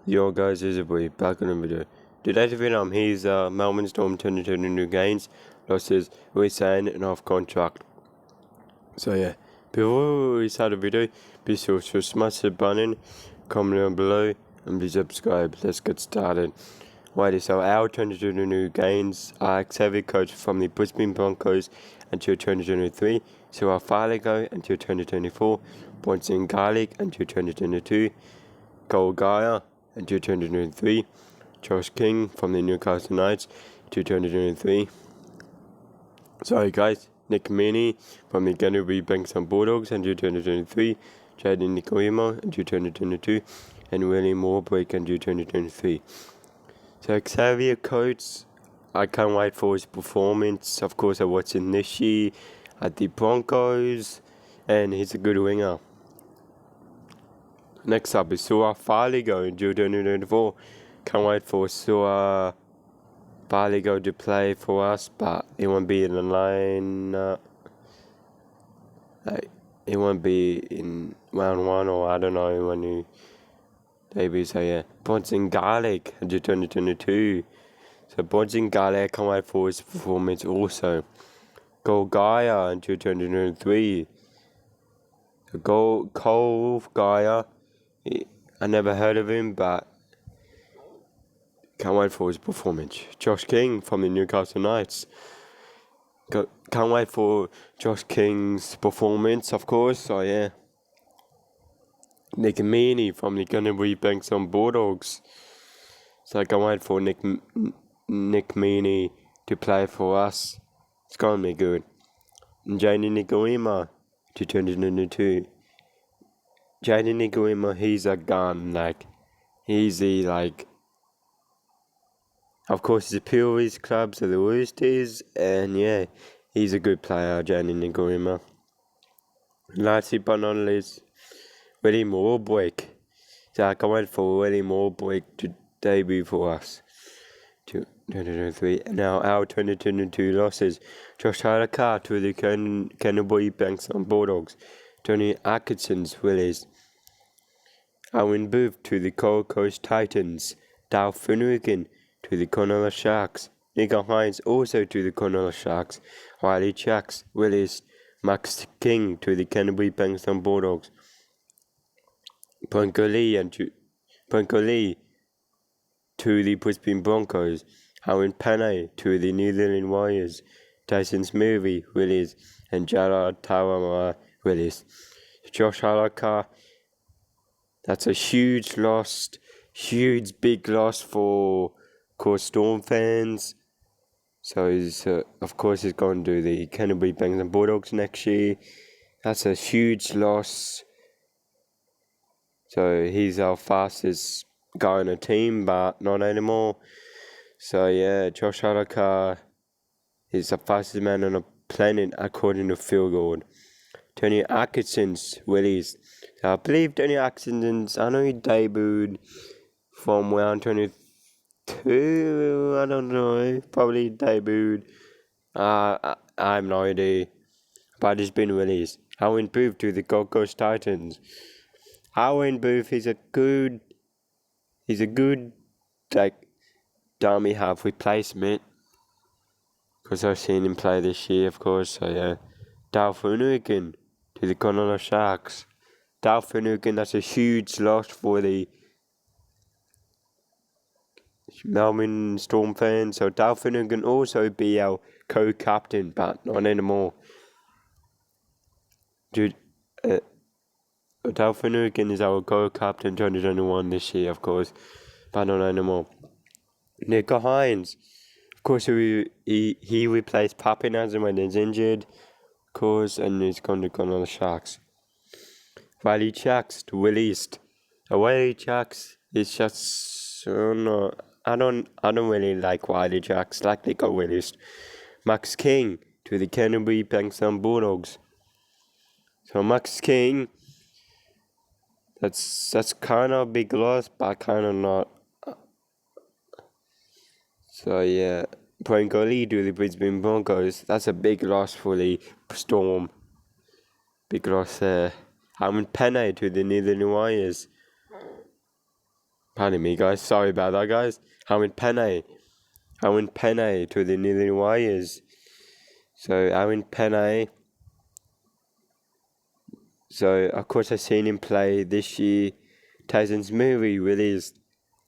Yo guys, this is boy back on the video. Today's video I'm here's Melbourne Storm turned into new gains, losses, Resigned and off contract. So yeah, before we start the video, be sure to smash the button, comment down below and please subscribe. Let's get started. Right, so our 2022 new gains are Xavier coach from the Brisbane Broncos until 2023, so our Farligo until 2024, points in Garlic until 2022, Cole Geyer until 2023, Josh King from the Newcastle Knights to 2023. Sorry guys, Nick Meaney from the Canterbury Bankstown Bulldogs until 2023, Jaden Nicoimo until 2022, and William Warbrick until 2023. So Xavier Coates, I can't wait for his performance. Of course I watched him this year at the Broncos, and he's a good winger. Next up is Sua Farligo in 2024. Can't wait for Sua Farligo to play for us, but he won't be in the line. He won't be in round one, or I don't know when you debut. So yeah, Bonson Garlic in 2022. So Bonson Garlic, can't wait for his performance also. Gaia in 2023. So Cole Gaia. I never heard of him, but can't wait for his performance. Josh King from the Newcastle Knights. Can't wait for Josh King's performance, of course. So yeah. Nick Meaney from the Canterbury Bankstown Bulldogs. So I can't wait for Nick Meaney to play for us. It's gonna be good. And Jaden Nicoima to 2022. Jaden Nicoima, he's a gun, of course the purest clubs are the worst and yeah, he's a good player, Jaden Nicoima. Lastly but not least, William Warbrick. So I can't wait for William Warbrick to debut for us. 2023. Now our 2022 losses. Josh Harker to the Canterbury Bankstown Bulldogs. Tony Atkinson's Willies. Owen Booth to the Gold Coast Titans. Dal Finnegan to the Cronulla Sharks. Nico Hines also to the Cronulla Sharks. Riley Chucks, Willis. Max King to the Canterbury Bankstown Bulldogs. Bronco Lee to the Brisbane Broncos. Owen Panay to the New Zealand Warriors. Tyson Smoothy, Willis. And Jara Taramara, Willis. Josh Harker. That's a huge big loss for, of course, Storm fans. So he's, of course, he's going to do the Canterbury Bankstown Bulldogs next year. That's a huge loss. So he's our fastest guy on the team, but not anymore. So yeah, Josh Harker is the fastest man on the planet according to Field Goal. Tony Atkinson's Willies. I believe Tony Atkinson's, I know he debuted from round 22, I don't know, probably debuted, I have no idea, but he's been released. Owen Booth to the Gold Coast Titans. Owen Booth is a good, dummy half replacement, because I've seen him play this year, of course, so yeah. Dal Finnegan to the Cronulla Sharks. Dal Finnegan, that's a huge loss for the Melbourne Storm fans. So Dal Finnegan also be our co-captain, but not anymore. Dal Finnegan is our co-captain 2021 this year, of course, but not anymore. Nico Hines, of course, he replaced Pappenhausen when he's injured, of course, and he's gone to Cronulla Sharks. Riley Chucks to released. Riley Chucks is just I don't really like Riley Chucks, like they got released. Max King to the Canterbury Bankstown Bulldogs. So Max King, that's kind of a big loss, but kind of not. So yeah, Bronco Lee to the Brisbane Broncos. That's a big loss for the Storm. Big loss there. Owen Panay to the New Zealand Warriors. Pardon me, guys. Sorry about that, guys. I went Penne to the New Zealand Warriors. So I went Penne. So of course I've seen him play this year. Tyson's movie released.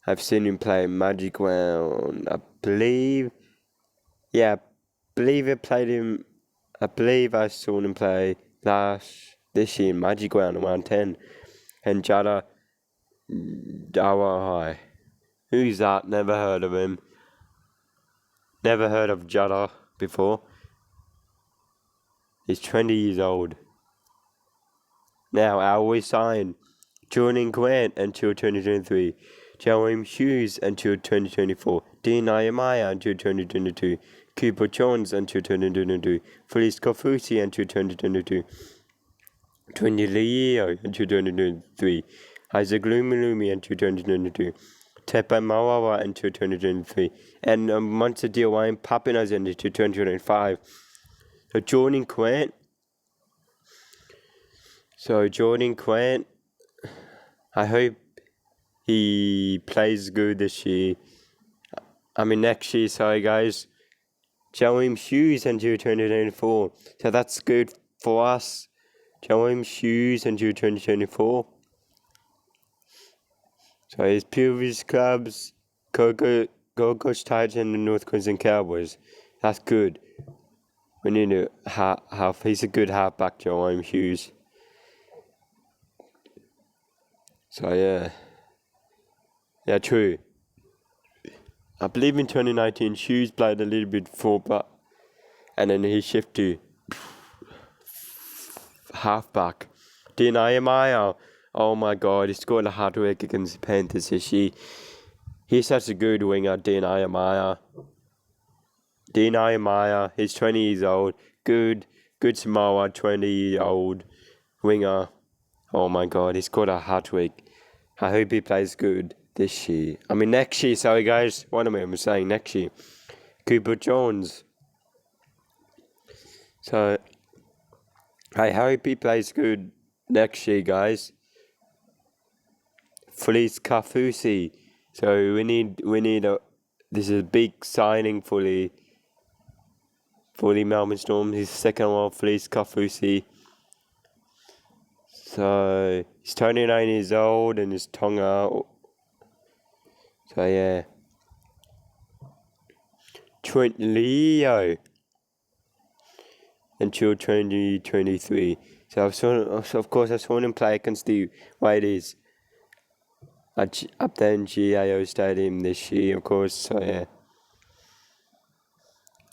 I've seen him play Magic Round. I believe I played him. I believe I saw him play this year in Magic Round 10. And Jada Dawa High. Who's that? Never heard of him. Never heard of Jada before. He's 20 years old. Now, our Resigned. Jordan Grant until 2023. James Hughes until 2024. Dean Ayamaya until 2022. Cooper Jones until 2022. Felice Kofusi until 2022. Tony Leo until 2023. Isaac Lumi until 2022. Tepa Mawawa until 2023. And Monster Deal Wayne Papinas until 2025. So Jordan Grant, I hope he plays good this year. Next year, sorry guys. James Hughes until 2024. So that's good for us. James Hughes until 2024. So his previous clubs, Gold Coast Titans and the North Queensland Cowboys. That's good. We need to have. He's a good halfback, James Hughes. So yeah, true. I believe in 2019, Hughes played a little bit fullback, and then he shifted to halfback. Dean Ayamaya, oh my God, he scored a hat trick against the Panthers this year. He's such a good winger, Dean Ayamaya. He's 20 years old. Good Samoa, 20-year-old winger. Oh my God, he scored a hat trick. I hope he plays good this year. Next year, sorry guys. What am I saying? Next year. Cooper Jones. So, I hope he plays good next year, guys. Felice Kofusi. So, we need this is a big signing for the Melbourne Storm. His second one, Felice Kofusi. So, he's 29 years old and his tongue out. So, yeah. Trent Leo until 2023. So, of course, I saw him play against the Raiders up there in GAO Stadium this year, of course. So, yeah.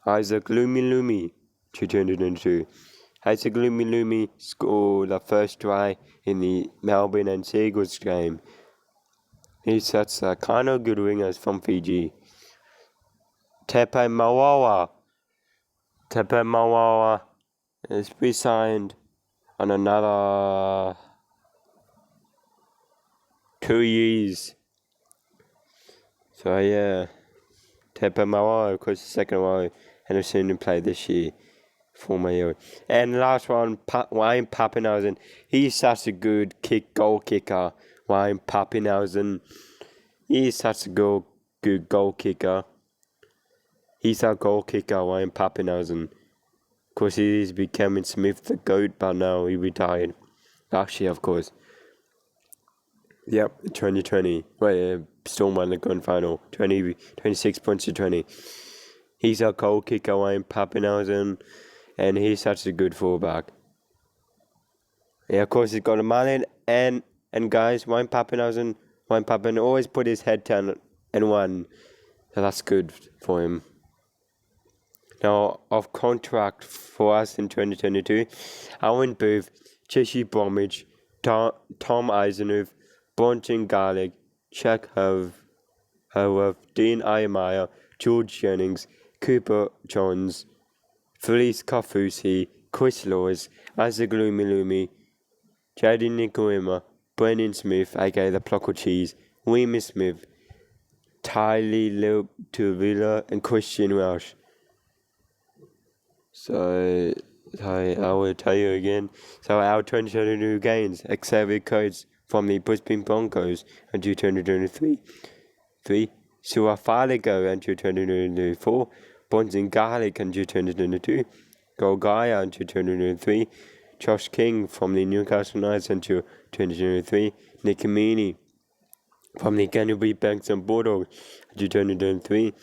Isaac Lumi to 2022. Isaac Lumi scored the first try in the Melbourne and Seagulls game. He's such a kind of good wingers from Fiji. Tepe Mawawa is re-signed on another 2 years. So yeah, Tepe Mawawa, of course, the second one, and I've seen him play this year. For my year. And last one, Wayne Papenhausen. He's such a good goal kicker. Wayne Papenhausen. He's such a good goal kicker. He's our goal kicker, Wayne Papenhausen. Of course, he is becoming Smith the GOAT, but now he retired. Last year, of course. Yep, 2020. Still won the grand final. 26 points to 20. He's our goal kicker, Wayne Papenhausen. And he's such a good fullback. Yeah, of course, he's got a mullet. And guys, Wayne Papenhausen always put his head down and won. So that's good for him. Now, off contract for us in 2022, Owen Booth, Jesse Bromwich, Tom Eisenhuth, Bronson Garlick, Chuck Howarth, Dean Ayamaya, George Jennings, Cooper Johns, Felice Kofusi, Chris Laws, Isaac Lumi, Jaden Nikoima, Brendan Smith, aka the Pluckle Cheese, William Smith, Tylee Tuvilla, and Christian Welsh. So, I will tell you again. So, our 2022 games, Xavier Coates, from the Brisbane Broncos until 2023. 3. Suafaligo until 2024. Bonson Garlic until 2022. Golgaya until 2023. Josh King from the Newcastle Knights until 2023. Nick Meaney from the Canterbury Banks and Bulldogs until 2023.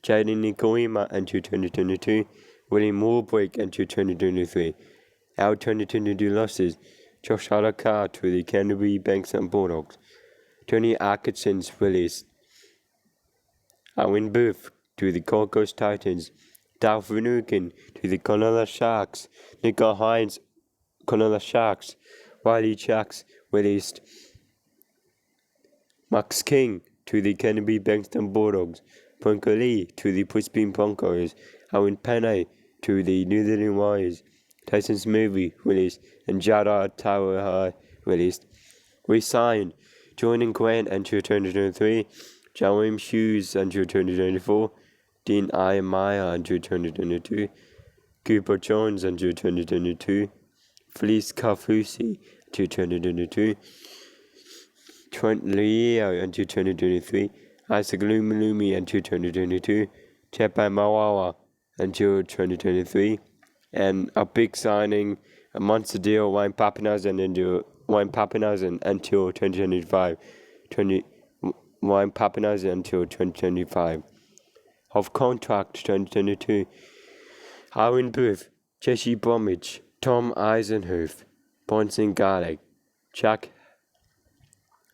Jaden Nikoima until 2022. William Warbrick until 2023. Our 2022 losses: Josh Adokar to the Canterbury Banks and Bulldogs. Tony Atkinson's released. Owen Booth to the Gold Coast Titans. Dal Finucane to the Cronulla Sharks. Nico Hines, Cronulla Sharks. Riley Sharks released. Max King to the Canterbury Banks and Bulldogs. Bronco Lee to the Brisbane Broncos. Owen Penne to the New Zealand Warriors. Tyson Smithy released. And Jada Tawahai released. Resigned. Jordan Grant until 2023. James Hughes until 2024. Dean Ayamaya until 2022. Cooper Jones until 2022. Felice Kafusi until 2022. Trent Leo until 2023. Isaac Lumilumi until 2022. Chepai Mawawa until 2023. And a big signing, a monster deal, Wayne Papenhuyzen until 2025. Wayne Papenhuyzen until 2025. Of contract 2022. Owen Booth, Jesse Bromwich, Tom Eisenhuth, Bonson Garlic, Jack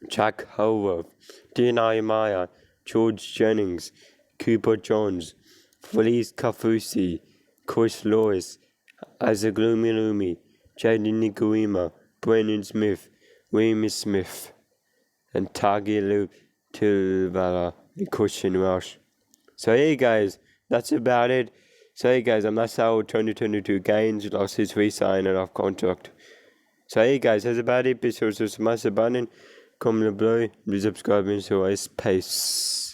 Howarth, Dean Ayamaya, George Jennings, Cooper Jones, Felice Kafusi, Chris Lewis, Isaac Lumilumi, Jaden Nikuima, Brendan Smith, William Smith, and Tagilu Tilvala, the Christian Rush. So hey guys, that's about it. So hey guys, that's our 2022 gains, losses, resign and off contract. So hey guys, that's about it. Be sure to smash the button, comment below, subscribe, and always peace.